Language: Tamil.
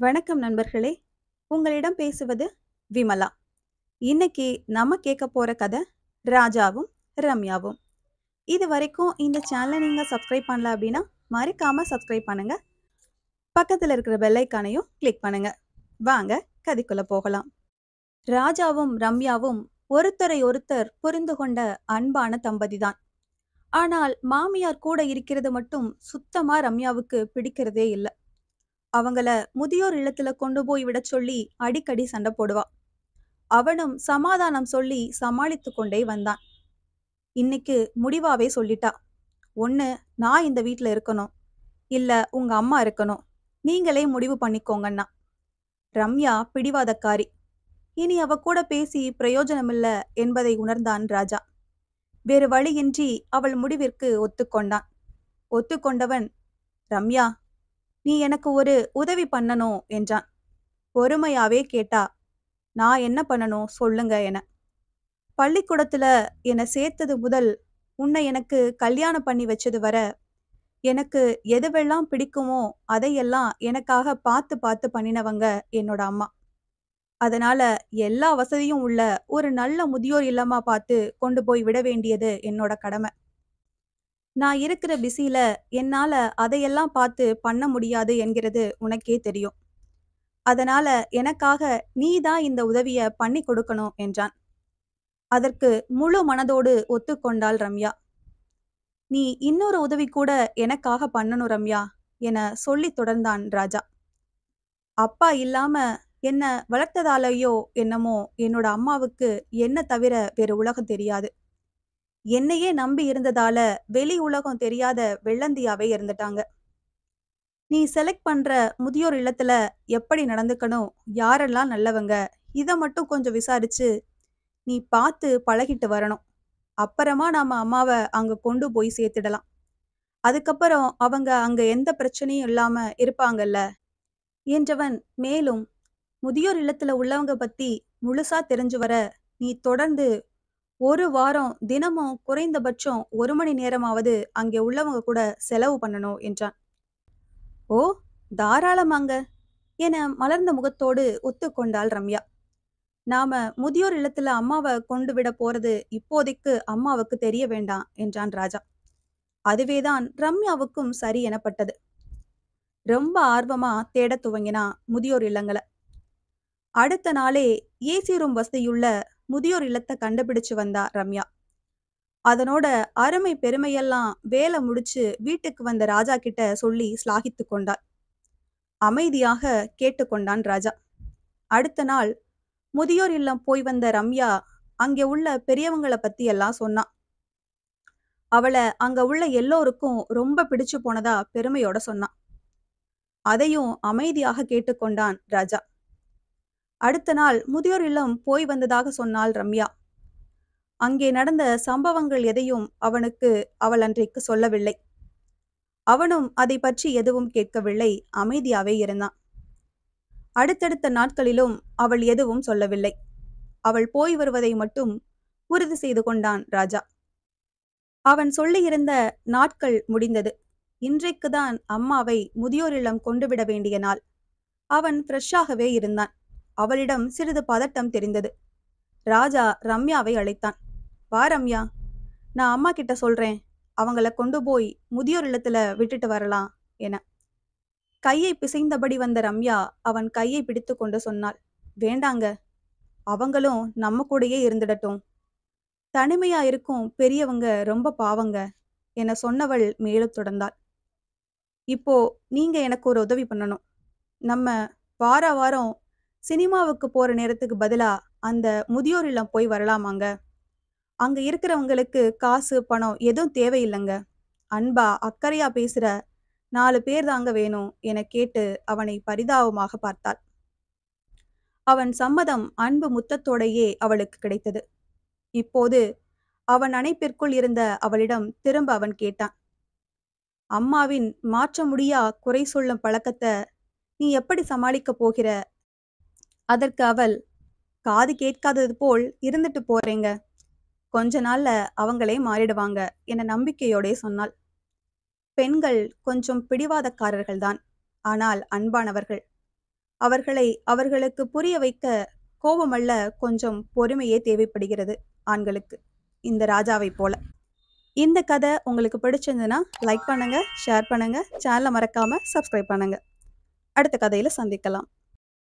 வணக்கம் நண்பர்களே. உங்களிடம் பேசுவது விமலா. இன்னைக்கு நம்ம கேட்க போற கதை ராஜாவும் ரம்யாவும். இது வரைக்கும் இந்த சேனலை நீங்க சப்ஸ்கிரைப் பண்ணல அப்படின்னா மறக்காம சப்ஸ்கிரைப் பண்ணுங்க. பக்கத்துல இருக்கிற பெல் ஐகானையும் கிளிக் பண்ணுங்க. வாங்க கதைக்குள்ள போகலாம். ராஜாவும் ரம்யாவும் ஒருத்தரை ஒருத்தர் புரிந்து கொண்ட அன்பான தம்பதிதான். ஆனால் மாமியார் கூட இருக்கிறது மட்டும் சுத்தமா ரம்யாவுக்கு பிடிக்கிறதே இல்ல. அவங்கள முதியோர் இல்லத்துல கொண்டு போய் விட சொல்லி அடிக்கடி சண்டை போடுவா. அவனும் சமாதானம் சொல்லி சமாளித்து கொண்டே வந்தான். இன்னைக்கு முடிவாவே சொல்லிட்டா. ஒண்ணு நான் இந்த வீட்ல இருக்கணும், இல்ல உங்க அம்மா இருக்கணும். நீங்களே முடிவு பண்ணிக்கோங்கன்னா. ரம்யா பிடிவாதக்காரி. இனி அவ கூட பேசி பிரயோஜனமில்ல என்பதை உணர்ந்தான் ராஜா. வேறு வழியின்றி அவள் முடிவிற்கு ஒத்துக்கொண்டான். ஒத்துக்கொண்டவன், ரம்யா, நீ எனக்கு ஒரு உதவி பண்ணணும் என்றான். பொறுமையாவே கேட்டா, நான் என்ன பண்ணணும் சொல்லுங்க என. பள்ளிக்கூடத்துல என்னை சேர்த்தது முதல் உன்னை எனக்கு கல்யாணம் பண்ணி வச்சது வர எனக்கு எதுவெல்லாம் பிடிக்குமோ அதையெல்லாம் எனக்காக பார்த்து பார்த்து பண்ணினவங்க என்னோட அம்மா. அதனால எல்லா வசதியும் உள்ள ஒரு நல்ல முதியோர் இல்லமா பார்த்து கொண்டு போய் விட வேண்டியது என்னோட கடமை. நான் இருக்கிற பிஸியில என்னால அதையெல்லாம் பார்த்து பண்ண முடியாது என்கிறது உனக்கே தெரியும். அதனால எனக்காக நீதான் இந்த உதவிய பண்ணி கொடுக்கணும் என்றான். அதற்கு முழு மனதோடு ஒத்துக்கொண்டாள் ரம்யா. நீ இன்னொரு உதவி கூட எனக்காக பண்ணணும் ரம்யா என சொல்லித் தொடர்ந்தான் ராஜா. அப்பா இல்லாம என்ன வளர்த்ததாலேயோ என்னமோ என்னோட அம்மாவுக்கு என்ன தவிர வேறு உலகம் தெரியாது. என்னையே நம்பி இருந்ததால வெளி உலகம் தெரியாத வெள்ளந்தியாவே இருந்துட்டாங்க. நீ செலக்ட் பண்ற முதியோர் இல்லத்துல எப்படி நடந்துக்கணும், யாரெல்லாம் நல்லவங்க, இத மட்டும் கொஞ்சம் விசாரிச்சு நீ பார்த்து பழகிட்டு வரணும். அப்புறமா நாம அம்மாவ அங்க கொண்டு போய் சேர்த்திடலாம். அதுக்கப்புறம் அவங்க அங்க எந்த பிரச்சனையும் இல்லாம இருப்பாங்கல்ல என்றவன் மேலும், முதியோர் இல்லத்துல உள்ளவங்க பத்தி முழுசா தெரிஞ்சு வர நீ தொடர்ந்து ஒரு வாரம் தினமும் குறைந்தபட்சம் 1 மணி நேரமாவது அங்கே உள்ளவங்க கூட செலவு பண்ணணும் என்றான். ஓ, தாராளமாங்க என மலர்ந்த முகத்தோடு ஒத்துக்கொண்டாள் ரம்யா. நாம முதியோர் இல்லத்துல அம்மாவை கொண்டு விட போறது இப்போதைக்கு அம்மாவுக்கு தெரிய வேண்டாம் என்றான் ராஜா. அதுவேதான் ரம்யாவுக்கும் சரி எனப்பட்டது. ரொம்ப ஆர்வமா தேடத் துவங்கினா முதியோர் இல்லங்கள. அடுத்த நாளே ஏசி ரூம் வசதியுள்ள முதியோர் இல்லத்தை கண்டுபிடிச்சு வந்தா ரம்யா. அதனோட அருமை பெருமையெல்லாம் வேலை முடிச்சு வீட்டுக்கு வந்த ராஜா கிட்ட சொல்லி சிலாகித்து கொண்டாள். அமைதியாக கேட்டுக்கொண்டான் ராஜா. அடுத்த நாள் முதியோர் இல்லம் போய் வந்த ரம்யா அங்கே உள்ள பெரியவங்கள பத்தி எல்லாம் சொன்னான். அவளை அங்க உள்ள எல்லோருக்கும் ரொம்ப பிடிச்சு போனதா பெருமையோட சொன்னான். அதையும் அமைதியாக கேட்டுக்கொண்டான் ராஜா. அடுத்த நாள் முதியோர் இல்லம் போய் வந்ததாக சொன்னாள் ரம்யா. அங்கே நடந்த சம்பவங்கள் எதையும் அவள் அன்றைக்கு சொல்லவில்லை. அவனும் அதை பற்றி எதுவும் கேட்கவில்லை, அமைதியாவே இருந்தான். அடுத்தடுத்த நாட்களிலும் அவள் எதுவும் சொல்லவில்லை. அவள் போய் வருவதை மட்டும் உறுதி செய்து கொண்டான் ராஜா. அவன் சொல்லியிருந்த நாட்கள் முடிந்தது. இன்றைக்குதான் அம்மாவை முதியோர் இல்லம் கொண்டுவிட வேண்டிய நாள். அவன் ஃப்ரெஷ்ஷாகவே இருந்தான். அவளிடம் சிறிது பதட்டம் தெரிந்தது. ராஜா ரம்யாவை அழைத்தான். வா ரம்யா, நான் அம்மா கிட்ட சொல்றேன், அவங்கள கொண்டு போய் முதியோர் இல்லத்துல விட்டுட்டு வரலாம் என. கையை பிசைந்தபடி வந்த ரம்யா அவன் கையை பிடித்து கொண்டு சொன்னாள். வேண்டாங்க, அவங்களும் நம்ம கூடயே இருந்துடட்டும். தனிமையா இருக்கும் பெரியவங்க ரொம்ப பாவங்க என சொன்னவள் மேலும் தொடர்ந்தாள். இப்போ நீங்க எனக்கு ஒரு உதவி பண்ணணும். நம்ம வார வாரம் சினிமாவுக்கு போற நேரத்துக்கு பதிலா அந்த முதியோர் இல்லம் போய் வரலாமாங்க? அங்க இருக்கிறவங்களுக்கு காசு பணம் எதுவும் தேவையில்லைங்க. அன்பா அக்கறையா பேசுற 4 பேர் தாங்க வேணும் என கேட்டு அவனை பரிதாபமாக பார்த்தாள். அவன் சம்மதம் அன்பு முத்தத்தோடையே அவளுக்கு கிடைத்தது. இப்போது அவன் அணைப்பிற்குள் இருந்த அவளிடம் திரும்ப அவன் கேட்டான். அம்மாவின் மாற்ற முடியா குறை சொல்லும் பழக்கத்தை நீ எப்படி சமாளிக்கப் போகிற? அதற்கு அவள், காது கேட்காதது போல் இருந்துட்டு போறேங்க, கொஞ்ச நாள்ல அவங்களே மாறிடுவாங்க என நம்பிக்கையோடே சொன்னாள். பெண்கள் கொஞ்சம் பிடிவாதக்காரர்கள்தான், ஆனால் அன்பானவர்கள். அவர்களுக்கு புரிய வைக்க கோபமல்ல, கொஞ்சம் பொறுமையே தேவைப்படுகிறது ஆண்களுக்கு. இந்த ராஜாவைப் போல. இந்த கதை உங்களுக்கு பிடிச்சிருந்ததுன்னா லைக் பண்ணுங்க, ஷேர் பண்ணுங்க, சேனலை மறக்காம சப்ஸ்கிரைப் பண்ணுங்க. அடுத்த கதையில சந்திக்கலாம்.